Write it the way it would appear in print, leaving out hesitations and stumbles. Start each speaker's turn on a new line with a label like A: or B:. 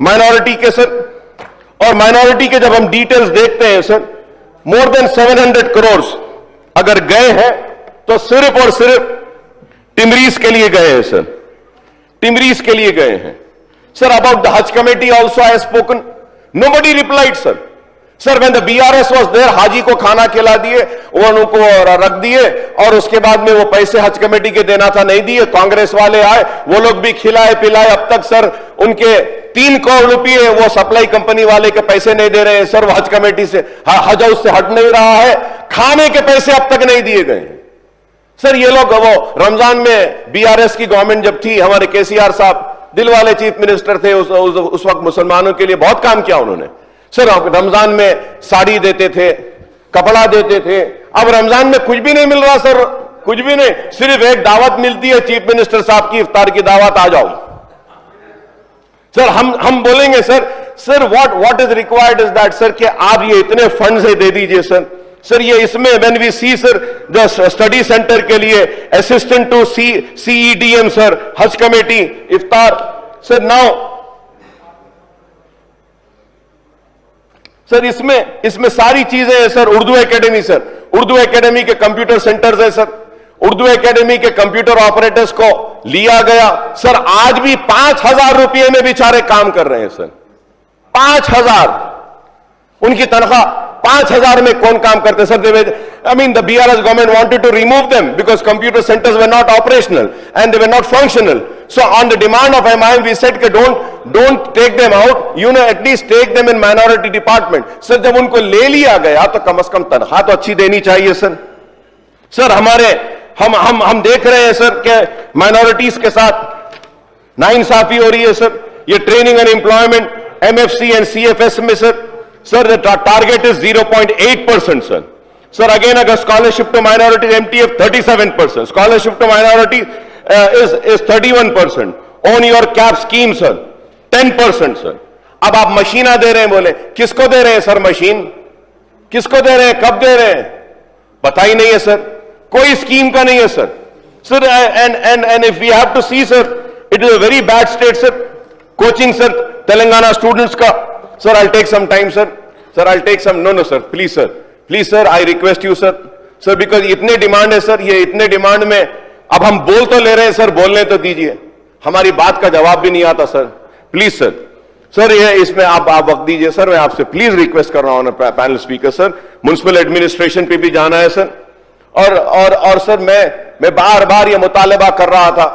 A: Minority के sir, और minority के जब हम डिटेल्स देखते हैं सर, मोर देन 700 करोड़ अगर गए हैं तो सिर्फ और सिर्फ टिमरीज के लिए गए हैं सर, टिमरीज के लिए गए हैं sir. About the Haj committee also I have spoken, nobody replied sir. Sir when the BRS was there, हाजी को खाना खिला दिए, वो उनको रख दिए, और उसके बाद में वो पैसे हज कमेटी के देना था नहीं दिए, कांग्रेस वाले आए, वो लोग भी खिलाए पिलाए। अब तक सर उनके 3 करोड़ रुपए वो सप्लाई कंपनी वाले के पैसे नहीं दे रहे हैं सर, वो हज कमेटी से हज हाउस से हट नहीं रहा है, खाने के पैसे अब तक नहीं दिए गए सर। ये लोग, वो रमजान में बीआरएस की गवर्नमेंट जब थी, हमारे केसीआर साहब दिल वाले चीफ मिनिस्टर थे, उस वक्त मुसलमानों के लिए बहुत काम किया उन्होंने सर। रमजान में साड़ी देते थे, कपड़ा देते थे। अब रमजान में कुछ भी नहीं मिल रहा सर, कुछ भी नहीं, सिर्फ एक दावत मिलती है चीफ मिनिस्टर साहब की, इफ्तार की दावत, आ जाओ सर। हम बोलेंगे sir what is required is that sir कि आप ये इतने फंड से दे दीजिए सर। सर ये इसमें when we see sir the study centre के लिए assistant to CEDM sir, Haj committee, इफ्तार सर, नाउ सर इसमें सारी चीजें हैं sir. Urdu academy sir, Urdu academy के कंप्यूटर सेंटर्स है सर, उर्दू एकेडमी के कंप्यूटर ऑपरेटर्स को लिया गया सर। आज भी 5,000 रुपये में बेचारे काम कर रहे हैं सर, 5,000 उनकी तनख्वाह। 5,000 में कौन काम करते sir? I mean, the BRS government wanted to remove them because computer centers were not operational and they were not functional. So on the demand of MIM, we said that don't take them out, at least take them in minority department. Sir, जब उनको ले लिया गया तो कम से कम तनख्वाह तो अच्छी देनी चाहिए सर। सर हम देख रहे हैं सर कि माइनॉरिटीज के साथ नाइंसाफी हो रही है सर। ये training and employment MFC and CFS में sir the target is 0.8% sir. Sir again agar scholarship to minorities MTF 37%, scholarship to minority is 31%, on your cap scheme sir 10% sir. अब आप मशीना दे रहे हैं, बोले किसको दे रहे हैं सर मशीन, किसको दे रहे हैं, कब दे रहे हैं, पता ही नहीं है सर, कोई स्कीम का नहीं है sir. Sir and if we have to see sir, it is a very bad state sir. Coaching sir Telangana students का sir, I'll take some time sir, sir I'll take some, no sir, please sir I request you sir because इतने demand है sir, ये इतने demand में अब हम बोल तो ले रहे हैं सर, बोलने तो दीजिए, हमारी बात का जवाब भी नहीं आता सर। प्लीज सर ये इसमें आप वक्त दीजिए सर, मैं आपसे प्लीज रिक्वेस्ट कर रहा हूं panel speaker sir. Municipal administration पे भी जाना है सर, और सर मैं बार बार ये मुतालबा कर रहा था